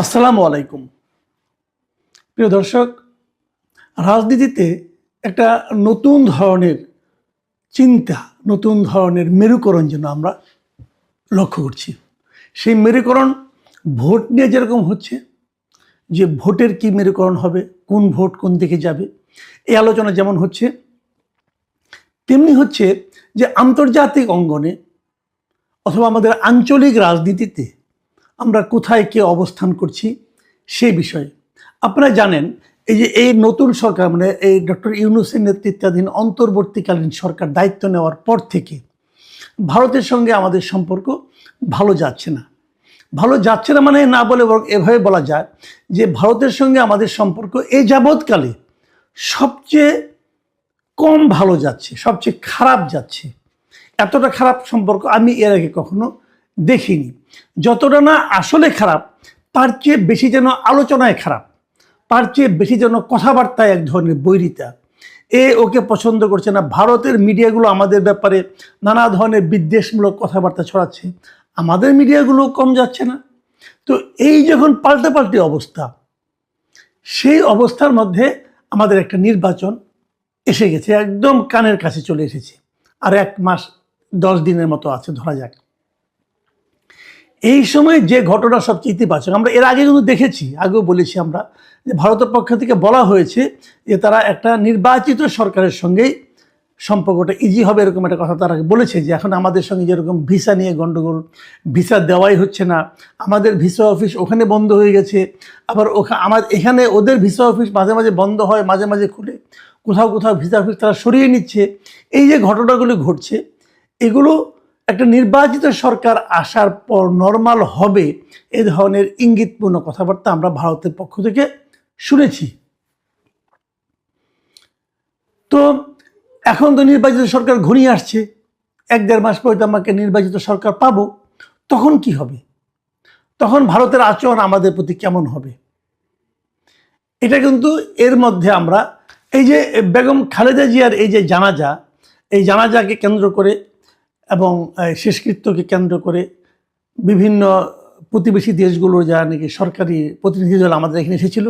আসসালামু আলাইকুম। প্রিয় দর্শক, রাজনীতিতে একটা নতুন ধরনের চিন্তা, নতুন ধরনের মেরুকরণ যেন আমরা লক্ষ্য করছি। সেই মেরুকরণ ভোট নিয়ে যেরকম হচ্ছে, যে ভোটের কি মেরুকরণ হবে, কোন ভোট কোন দিকে যাবে, এই আলোচনা যেমন হচ্ছে, তেমনি হচ্ছে যে আন্তর্জাতিক অঙ্গনে অথবা আমাদের আঞ্চলিক রাজনীতিতে আমরা কোথায় কে অবস্থান করছি সেই বিষয়ে। আপনারা জানেন, এই নতুন সরকার মানে এই ডক্টর ইউনূসের নেতৃত্বাধীন অন্তর্বর্তীকালীন সরকার দায়িত্ব নেওয়ার পর থেকে ভারতের সঙ্গে আমাদের সম্পর্ক ভালো যাচ্ছে না। ভালো যাচ্ছে না মানে না বলে বরং এভাবে বলা যায় যে ভারতের সঙ্গে আমাদের সম্পর্ক এই যাবৎকালে সবচেয়ে কম ভালো যাচ্ছে, সবচেয়ে খারাপ যাচ্ছে। এতটা খারাপ সম্পর্ক আমি এর আগে কখনো দেখিনি। যতটা না আসলে খারাপ, তার চেয়ে বেশি যেন আলোচনায় খারাপ, তার চেয়ে বেশি যেন কথাবার্তায় এক ধরনের বৈরিতা। ওকে পছন্দ করছে না। ভারতের মিডিয়াগুলো আমাদের ব্যাপারে নানা ধরনের বিদ্বেষমূলক কথাবার্তা ছড়াচ্ছে, আমাদের মিডিয়াগুলো কম যাচ্ছে না। তো এই যখন পাল্টাপাল্টি অবস্থা, সেই অবস্থার মধ্যে আমাদের একটা নির্বাচন এসে গেছে, একদম কানের কাছে চলে এসেছে। আর 1 মাস 10 দিনের মতো আছে ধরা যাক। এই সময় যে ঘটনা সবচেয়ে ইতিবাচক, আমরা এর আগে কিন্তু দেখেছি, আগেও বলেছি আমরা, যে ভারতের পক্ষ থেকে বলা হয়েছে যে তারা একটা নির্বাচিত সরকারের সঙ্গেই সম্পর্কটা ইজি হবে, এরকম একটা কথা তারা বলেছে। যে এখন আমাদের সঙ্গে যেরকম ভিসা নিয়ে গণ্ডগোল, ভিসা দেওয়াই হচ্ছে না, আমাদের ভিসা অফিস ওখানে বন্ধ হয়ে গেছে, আবার এখানে ওদের ভিসা অফিস মাঝে মাঝে বন্ধ হয়, মাঝে মাঝে খুলে, কোথাও কোথাও ভিসা অফিস তারা সরিয়ে নিচ্ছে। এই যে ঘটনাগুলো ঘটছে, এগুলো একটা নির্বাচিত সরকার আসার পর নর্মাল হবে, এ ধরনের ইঙ্গিতপূর্ণ কথাবার্তা আমরা ভারতের পক্ষ থেকে শুনেছি। তো এখন তো নির্বাচিত সরকার ঘনিয়ে আসছে, 1-1.5 মাস পরে তো আমাকে নির্বাচিত সরকার পাবো। তখন কি হবে? তখন ভারতের আচরণ আমাদের প্রতি কেমন হবে? এটা কিন্তু এর মধ্যে আমরা এই যে বেগম খালেদা জিয়ার এই যে জানাজা, এই জানাজাকে কেন্দ্র করে এবং শেষকৃত্যকে কেন্দ্র করে বিভিন্ন প্রতিবেশী দেশগুলোর যারা নাকি সরকারি প্রতিনিধি দল আমাদের এখানে এসেছিল,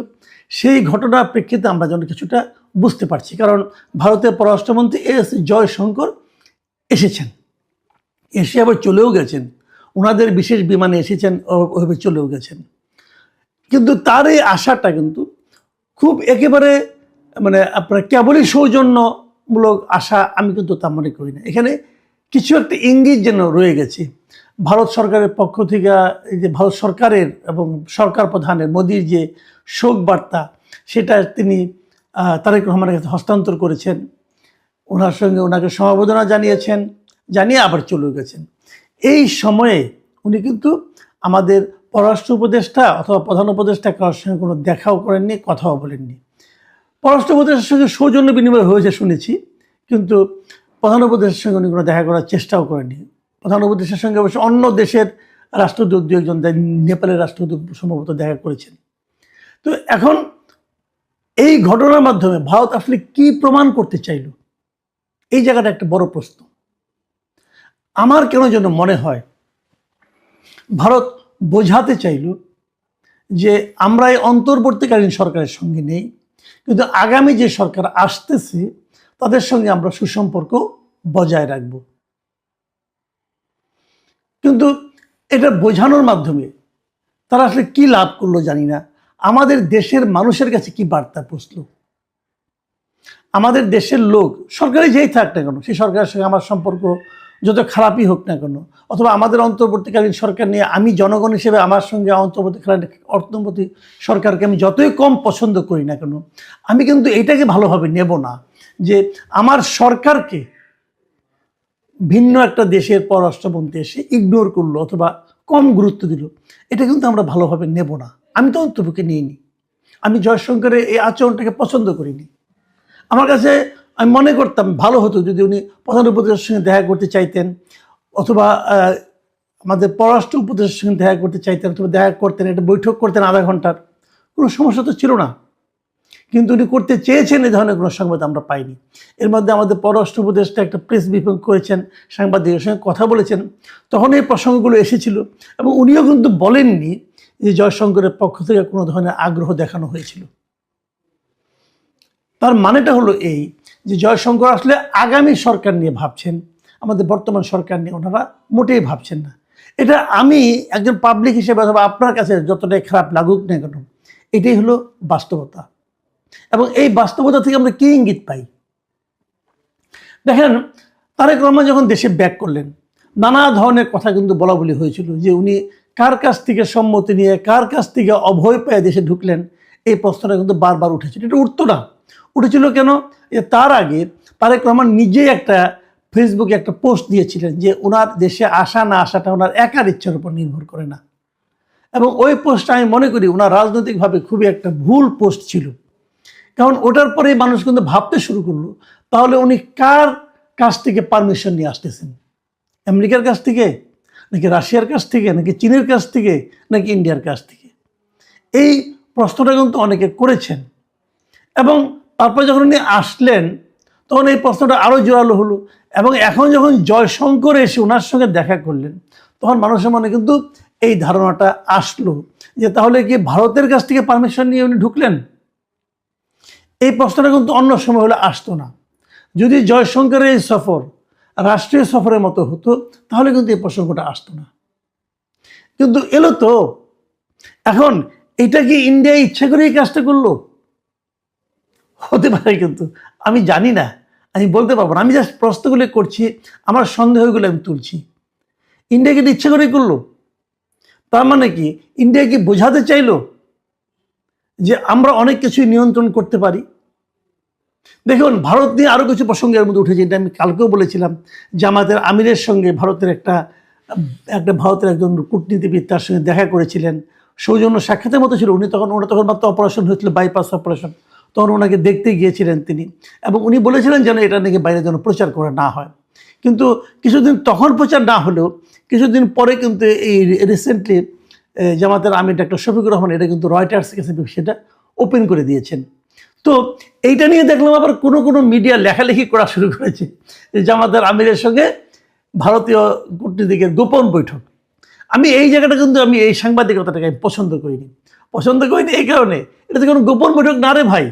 সেই ঘটনার প্রেক্ষিতে আমরা যেন কিছুটা বুঝতে পারছি। কারণ ভারতের পররাষ্ট্রমন্ত্রী এস জয়শঙ্কর এসেছেন, এসে আবার চলেও গেছেন, ওনাদের বিশেষ বিমানে এসেছেন, ওভাবে চলেও গেছেন। কিন্তু তার এই আশাটা কিন্তু খুব একেবারে মানে আপনার কেবলই সৌজন্যমূলক আশা আমি কিন্তু তা মনে করি না। এখানে কিছু একটা ইঙ্গিত যেন রয়ে গেছে ভারত সরকারের পক্ষ থেকে। এই যে ভারত সরকারের এবং সরকার প্রধানের মোদির যে শোক বার্তা, সেটা তিনি তারেক রহমানের কাছে হস্তান্তর করেছেন, ওনার সঙ্গে ওনাকে সমবেদনা জানিয়েছেন, জানিয়ে আবার চলে গেছেন। এই সময়ে উনি কিন্তু আমাদের পররাষ্ট্র উপদেষ্টা অথবা প্রধান উপদেষ্টা কারোর সঙ্গে কোনো দেখাও করেননি, কথাও বলেননি। পররাষ্ট্র উপদেষ্টার সঙ্গে সৌজন্য বিনিময় হয়েছে শুনেছি, কিন্তু প্রধান উপদেষ্টার সঙ্গে উনি কোনো দেখা করার চেষ্টাও করেননি। প্রধান উপদেষ্টার সঙ্গে অবশ্য অন্য দেশের রাষ্ট্রদূত 2-1 জন, নেপালের রাষ্ট্রদূত সম্ভবত দেখা করেছেন। তো এখন এই ঘটনার মাধ্যমে ভারত আসলে কি প্রমাণ করতে চাইল, এই জায়গাটা একটা বড় প্রশ্ন। আমার কেন যেন মনে হয় ভারত বোঝাতে চাইল যে আমরা এই অন্তর্বর্তীকালীন সরকারের সঙ্গে নেই, কিন্তু আগামী যে সরকার আসতেছে তাদের সঙ্গে আমরা সুসম্পর্ক বজায় রাখব। কিন্তু এটা বোঝানোর মাধ্যমে তারা আসলে কি লাভ করলো জানি না। আমাদের দেশের মানুষের কাছে কি বার্তা পৌঁছলো? আমাদের দেশের লোক সরকারে যেই থাক না কেন, সেই সরকারের সঙ্গে আমার সম্পর্ক যত খারাপই হোক না কেন, অথবা আমাদের অন্তর্বর্তীকালীন সরকার নিয়ে আমি জনগণ হিসেবে আমার সঙ্গে অন্তর্বর্তী সরকারকে আমি যতই কম পছন্দ করি না কেন, আমি কিন্তু এটাকে ভালোভাবে নেব না যে আমার সরকারকে ভিন্ন একটা দেশের পররাষ্ট্রমন্ত্রী এসে ইগনোর করলো অথবা কম গুরুত্ব দিল। এটা কিন্তু আমরা ভালোভাবে নেব না। আমি তো অন্তর্পক্ষে নিইনি, আমি জয়শঙ্করের এই আচরণটাকে পছন্দ করিনি। আমার কাছে আমি মনে করতাম ভালো হতো যদি উনি প্রধান উপদেষ্টার সঙ্গে দেখা করতে চাইতেন, অথবা আমাদের পররাষ্ট্র উপদেষ্টার সঙ্গে দেখা করতে চাইতেন, অথবা দেখা করতেন, একটা বৈঠক করতেন আধা ঘন্টার, কোনো সমস্যা তো ছিল না। কিন্তু উনি করতে চেয়েছেন, এই ধরনের কোনো সংবাদ আমরা পাইনি। এর মধ্যে আমাদের পররাষ্ট্র উপদেষ্টা একটা প্রেস ব্রিফিং করেছেন, সাংবাদিকের সঙ্গে কথা বলেছেন, তখন এই প্রসঙ্গগুলো এসেছিল। এবং উনিও কিন্তু বলেননি যে জয়শঙ্করের পক্ষ থেকে কোনো ধরনের আগ্রহ দেখানো হয়েছিল। তার মানেটা হলো এই যে জয়শঙ্কর আসলে আগামী সরকার নিয়ে ভাবছেন, আমাদের বর্তমান সরকার নিয়ে ওনারা মোটেই ভাবছেন না। এটা আমি একজন পাবলিক হিসেবে অথবা আপনার কাছে যতটাই খারাপ লাগুক না কেন, এটাই হলো বাস্তবতা। এবং এই বাস্তবতা থেকে আমরা কী ইঙ্গিত পাই? দেখেন, তারেক রহমান যখন দেশে ব্যাক করলেন, নানা ধরনের কথা কিন্তু বলা বলি হয়েছিল যে উনি কার কাছ থেকে সম্মতি নিয়ে, কার কাছ থেকে অভয় পেয়ে দেশে ঢুকলেন, এই প্রশ্নটা কিন্তু বারবার উঠেছিল। এটা উঠতো না, উঠেছিল কেন? যে তার আগে তারেক রহমান নিজেই একটা ফেসবুকে একটা পোস্ট দিয়েছিলেন যে ওনার দেশে আসা না আসাটা ওনার একার ইচ্ছার উপর নির্ভর করে না। এবং ওই পোস্টটা আমি মনে করি ওনার রাজনৈতিকভাবে খুবই একটা ভুল পোস্ট ছিল। কারণ ওটার পরেই মানুষ কিন্তু ভাবতে শুরু করলো, তাহলে উনি কার কাছ থেকে পারমিশন নিয়ে আসতেছেন? আমেরিকার কাছ থেকে, নাকি রাশিয়ার কাছ থেকে, নাকি চীনের কাছ থেকে, নাকি ইন্ডিয়ার কাছ থেকে? এই প্রশ্নটা কিন্তু অনেকে করেছেন। এবং তারপরে যখন উনি আসলেন তখন এই প্রশ্নটা আরও জোরালো হলো। এবং এখন যখন জয়শঙ্কর এসে ওনার সঙ্গে দেখা করলেন, তখন মানুষের মনে কিন্তু এই ধারণাটা আসলো যে তাহলে কি ভারতের কাছ থেকে পারমিশন নিয়ে উনি ঢুকলেন? এই প্রশ্নটা কিন্তু অন্য সময় হলে আসতো না। যদি জয়শঙ্করের এই সফর রাষ্ট্রীয় সফরের মতো হতো তাহলে কিন্তু এই প্রসঙ্গটা আসতো না। কিন্তু এলো তো। এখন এটা কি ইন্ডিয়া ইচ্ছা করে এই কাজটা করলো? হতে পারে, কিন্তু আমি জানি না, আমি বলতে পারবো না। আমি জাস্ট প্রশ্নগুলি করছি, আমার সন্দেহগুলো আমি তুলছি। ইন্ডিয়া কি ইচ্ছা করেই করলো? তার মানে কি ইন্ডিয়া কি বোঝাতে চাইলো যে আমরা অনেক কিছুই নিয়ন্ত্রণ করতে পারি? দেখুন, ভারত নিয়ে আরও কিছু প্রসঙ্গের মধ্যে উঠেছে, এটা আমি কালকেও বলেছিলাম। জামাতের আমিরের সঙ্গে ভারতের ভারতের একজন কূটনীতিবিদ তার সঙ্গে দেখা করেছিলেন, সৌজন্য সাক্ষাতের মতো ছিল। ওনার তখন মাত্র অপারেশন হয়েছিল, বাইপাস অপারেশন। তখন ওনাকে দেখতে গিয়েছিলেন তিনি, এবং উনি বলেছিলেন যেন এটা নাকি বাইরে যেন প্রচার করা না হয়। কিন্তু কিছুদিন তখন প্রচার না হলেও কিছুদিন পরে কিন্তু এই রিসেন্টলি জামাতের আমির ডক্টর শফিকুর রহমান এটা কিন্তু রয়টার্সের কাছে সেটা ওপেন করে দিয়েছেন। তো এইটা নিয়ে দেখলাম আবার কোনো মিডিয়া লেখালেখি করা শুরু করেছে যে জামাতের আমিরের সঙ্গে ভারতীয় কূটনীতিকের গোপন বৈঠক। আমি এই জায়গাটা কিন্তু আমি এই সাংবাদিকতাটাকে আমি পছন্দ করিনি এই কারণে, এটা তো কোনো গোপন বৈঠক না রে ভাই।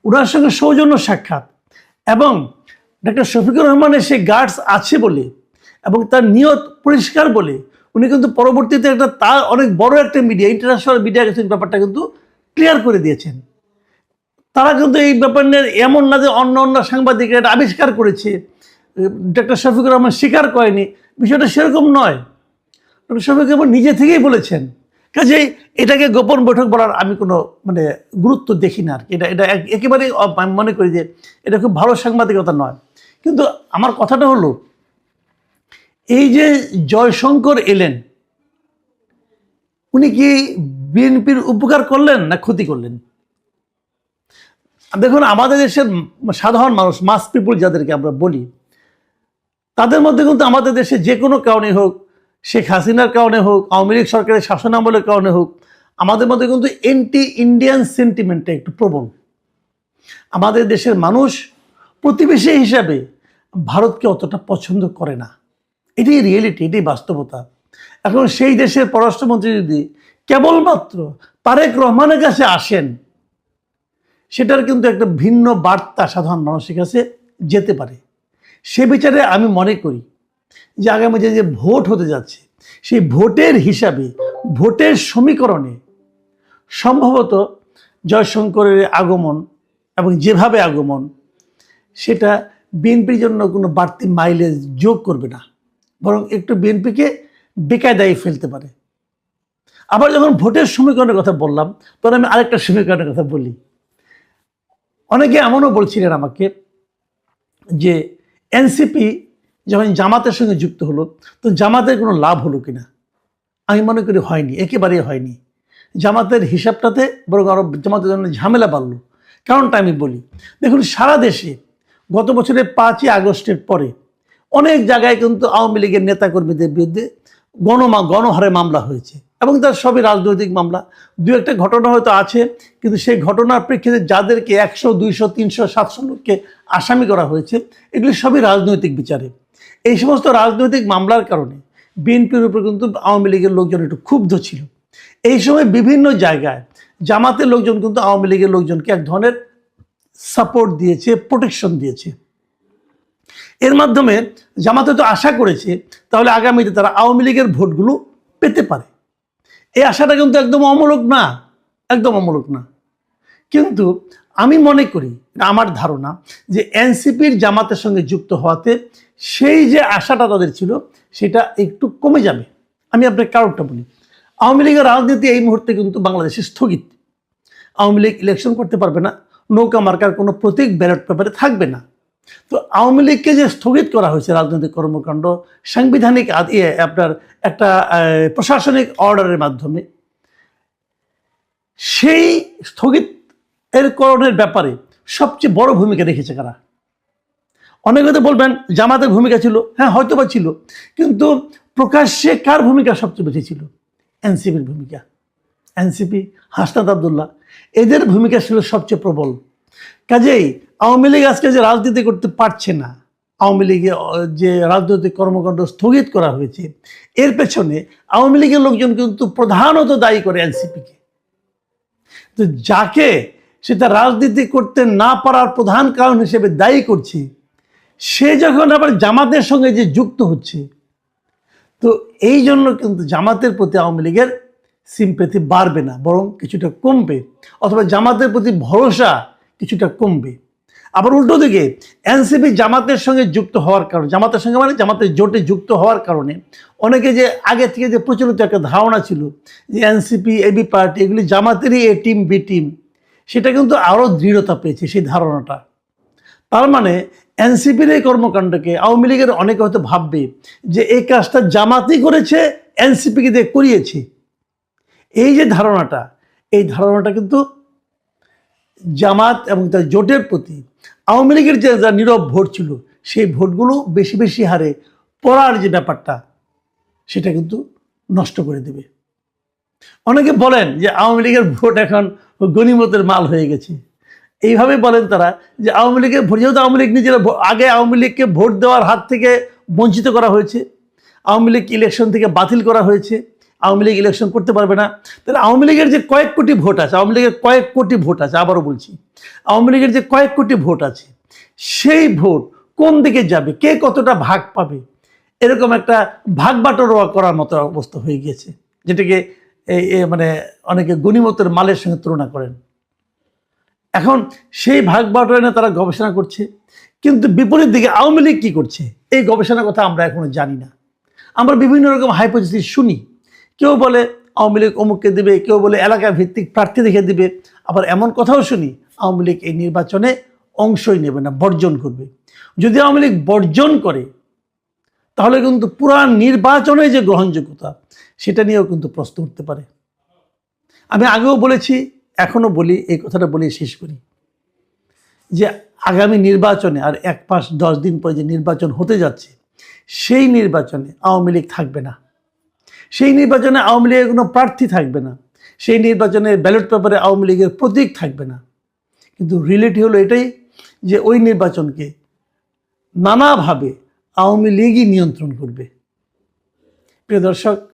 ওনার সঙ্গে সৌজন্য সাক্ষাৎ, এবং ডক্টর শফিকুর রহমানের সে গার্ডস আছে বলে এবং তার নিয়ত পরিষ্কার বলে উনি কিন্তু পরবর্তীতে তার অনেক বড় একটা মিডিয়া, ইন্টারন্যাশনাল মিডিয়া কাছে ব্যাপারটা কিন্তু ক্লিয়ার করে দিয়েছেন। তারা কিন্তু এই ব্যাপার নিয়ে এমন না যে অন্য সাংবাদিকরা এটা আবিষ্কার করেছে, ডক্টর শফিকুর রহমান স্বীকার করেনি, বিষয়টা সেরকম নয়। ডক্টর শফিকুর রহমান নিজে থেকেই বলেছেন। কাজেই এটাকে গোপন বৈঠক বলার আমি কোনো গুরুত্ব দেখি না আর কি। এটা একেবারেই আমি মনে করি যে এটা খুব ভালো সাংবাদিকতা নয়। কিন্তু আমার কথাটা হলো, এই যে জয়শঙ্কর এলেন, উনি কি বিএনপির উপকার করলেন না ক্ষতি করলেন? দেখুন, আমাদের দেশের সাধারণ মানুষ, মাস পিপুল যাদেরকে আমরা বলি, তাদের মধ্যে কিন্তু আমাদের দেশে যে কোনো কারণে হোক, শেখ হাসিনার কারণে হোক, আওয়ামী লীগ সরকারের শাসনামলের কারণে হোক, আমাদের মধ্যে কিন্তু অ্যান্টি ইন্ডিয়ান সেন্টিমেন্টটা একটু প্রবল। আমাদের দেশের মানুষ প্রতিবেশী হিসাবে ভারতকে অতটা পছন্দ করে না। এটাই রিয়েলিটি, এটাই বাস্তবতা। এখন সেই দেশের পররাষ্ট্রমন্ত্রী যদি কেবলমাত্র তারেক রহমানের কাছে আসেন, সেটার কিন্তু একটা ভিন্ন বার্তা সাধারণ মানুষের কাছে যেতে পারে। সে বিচারে আমি মনে করি যে আগামী যে ভোট হতে যাচ্ছে, সেই ভোটের হিসাবে, ভোটের সমীকরণে সম্ভবত জয়শঙ্করের আগমন এবং যেভাবে আগমন, সেটা বিএনপির জন্য কোনো বাড়তি মাইলেজ যোগ করবে না, বরং একটু বিএনপিকে বেকায়দায় ফেলতে পারে। আবার যখন ভোটের সমীকরণের কথা বললাম, তখন আমি আরেকটা সমীকরণের কথা বলি। অনেকে এমনও বলছিলেন আমাকে যে এনসিপি যখন জামাতের সঙ্গে যুক্ত হলো, তো জামাতের কোনো লাভ হলো কিনা? আমি মনে করি হয়নি, একেবারেই হয়নি। জামাতের হিসাবটাতে বরং আরও জামাতের জন্য ঝামেলা বাড়ল। কারণটা আমি বলি। দেখুন, সারা দেশে গত বছরের 5ই আগস্টের পরে অনেক জায়গায় কিন্তু আওয়ামী লীগের নেতাকর্মীদের বিরুদ্ধে গণহারে মামলা হয়েছে, এবং তার সবই রাজনৈতিক মামলা। দু একটা ঘটনা হয়তো আছে, কিন্তু সেই ঘটনার প্রেক্ষিতে যাদেরকে 100, 200, 300, 700 লোককে আসামি করা হয়েছে, এগুলি সবই রাজনৈতিক বিচারে। এই সমস্ত রাজনৈতিক মামলার কারণে বিএনপির উপর কিন্তু আওয়ামী লীগের লোকজন একটু ক্ষুব্ধ ছিল। এই সময় বিভিন্ন জায়গায় জামাতের লোকজন কিন্তু আওয়ামী লীগের লোকজনকে এক ধরনের সাপোর্ট দিয়েছে, প্রোটেকশন দিয়েছে। এর মাধ্যমে জামাতে তো আশা করেছে তাহলে আগামীতে তারা আওয়ামী লীগের ভোটগুলো পেতে পারে। এই আশাটা কিন্তু একদম অমূলক না, একদম অমূলক না। কিন্তু আমি মনে করি, আমার ধারণা, যে এনসিপির জামাতের সঙ্গে যুক্ত হওয়াতে সেই যে আশাটা তাদের ছিল সেটা একটু কমে যাবে। আমি আপনার কারণটা বলি। আওয়ামী লীগের রাজনীতি এই মুহূর্তে কিন্তু বাংলাদেশে স্থগিত। আওয়ামী লীগ ইলেকশন করতে পারবে না, নৌকা মার্কার কোনো প্রতীক ব্যালট পেপারে থাকবে না। তো আওয়ামী লীগকে যে স্থগিত করা হয়েছে রাজনৈতিক কর্মকাণ্ড সাংবিধানিক আপনার একটা প্রশাসনিক অর্ডারের মাধ্যমে, সেই স্থগিত করণের ব্যাপারে সবচেয়ে বড় ভূমিকা রেখেছে কারা? অনেকে হয়তো বলবেন জামাতের ভূমিকা ছিল, হ্যাঁ হয়তো বা ছিল, কিন্তু প্রকাশ্যে কার ভূমিকা সবচেয়ে বেশি ছিল? এনসিপির ভূমিকা। এনসিপি, হাসনাত আবদুল্লাহ, এদের ভূমিকা ছিল সবচেয়ে প্রবল। কাজেই আওয়ামী লীগ আজকে যে রাজনীতি করতে পারছে না, আওয়ামী লীগে যে রাজনৈতিক কর্মকাণ্ড স্থগিত করা হয়েছে, এর পেছনে আওয়ামী লীগের লোকজন কিন্তু প্রধানত দায়ী করে এনসিপিকে। তো যাকে সেটা রাজনীতি করতে না পারার প্রধান কারণ হিসেবে দায়ী করছে, সে যখন আবার জামাতের সঙ্গে যে যুক্ত হচ্ছে, তো এই জন্য কিন্তু জামাতের প্রতি আওয়ামী লীগের সিম্প্যাথি বাড়বে না, বরং কিছুটা কমবে, অথবা জামাতের প্রতি ভরসা কিছুটা কমবে। আবার উল্টো দিকে এনসিপি জামাতের সঙ্গে যুক্ত হওয়ার কারণে, জামাতের সঙ্গে মানে জামাতের জোটে যুক্ত হওয়ার কারণে অনেকে যে আগে থেকে যে প্রচলিত একটা ধারণা ছিল যে এনসিপি, এবি পার্টি এগুলি জামাতেরই এ টিম, বি টিম, সেটা কিন্তু আরও দৃঢ়তা পেয়েছে সেই ধারণাটা। তার মানে এনসিপির এই কর্মকাণ্ডকে আওয়ামী লীগের অনেকে হয়তো ভাববে যে এই কাজটা জামাতই করেছে, এনসিপিকে দিয়ে করিয়েছে। এই যে ধারণাটা, এই ধারণাটা কিন্তু জামাত এবং তার জোটের প্রতি আওয়ামী লীগের যে নীরব ভোট ছিল, সেই ভোটগুলো বেশি বেশি হারে পড়ার যে ব্যাপারটা, সেটা কিন্তু নষ্ট করে দেবে। অনেকে বলেন যে আওয়ামী লীগের ভোট এখন গনিমতের মাল হয়ে গেছে। এইভাবে বলেন তারা যে আওয়ামী লীগের ভোট, যেহেতু আওয়ামী লীগ নিজেরা আগে আওয়ামী লীগকে ভোট দেওয়ার হাত থেকে বঞ্চিত করা হয়েছে, আওয়ামী লীগ ইলেকশন থেকে বাতিল করা হয়েছে, আওয়ামী লীগ ইলেকশন করতে পারবে না। তাহলে আওয়ামী লীগের যে কয়েক কোটি ভোট আছে, আওয়ামী লীগের কয়েক কোটি ভোট আছে, আবারও বলছি, আওয়ামী লীগের যে কয়েক কোটি ভোট আছে, সেই ভোট কোন দিকে যাবে, কে কতটা ভাগ পাবে, এরকম একটা ভাগ বাটোয়ারা করার মতো অবস্থা হয়ে গিয়েছে, যেটাকে মানে অনেকে গনিমতের মালের সঙ্গে তুলনা করেন। এখন সেই ভাগ বাটোয়ারা নিয়ে তারা গবেষণা করছে, কিন্তু বিপরীত দিকে আওয়ামী লীগ কী করছে এই গবেষণার কথা আমরা এখনো জানি না। আমরা বিভিন্ন রকম হাইপোথিসিস শুনি। কেউ বলে আওয়ামী লীগ অমুককে দেবে, কেউ বলে এলাকা ভিত্তিক প্রার্থী দেখে দিবে, আবার এমন কথাও শুনি আওয়ামী লীগ এই নির্বাচনে অংশই নেবে না, বর্জন করবে। যদি আওয়ামী লীগ বর্জন করে তাহলে কিন্তু পুরা নির্বাচনে যে গ্রহণযোগ্যতা, সেটা নিয়েও কিন্তু প্রশ্ন উঠতে পারে। আমি আগেও বলেছি, এখনও বলি, এই কথাটা বলে শেষ করি, যে আগামী নির্বাচনে আর 1 মাস 10 দিন পরে যে নির্বাচন হতে যাচ্ছে, সেই নির্বাচনে আওয়ামী লীগ থাকবে না। সেই নির্বাচনে আওয়ামী লীগের কোনো প্রার্থী থাকবে না। সেই নির্বাচনে ব্যালট পেপারে আওয়ামী লীগের প্রতীক থাকবে না। কিন্তু রিয়েলিটি হলো এটাই যে ওই নির্বাচনকে নানাভাবে আওয়ামী লীগই নিয়ন্ত্রণ করবে। প্রিয় দর্শক,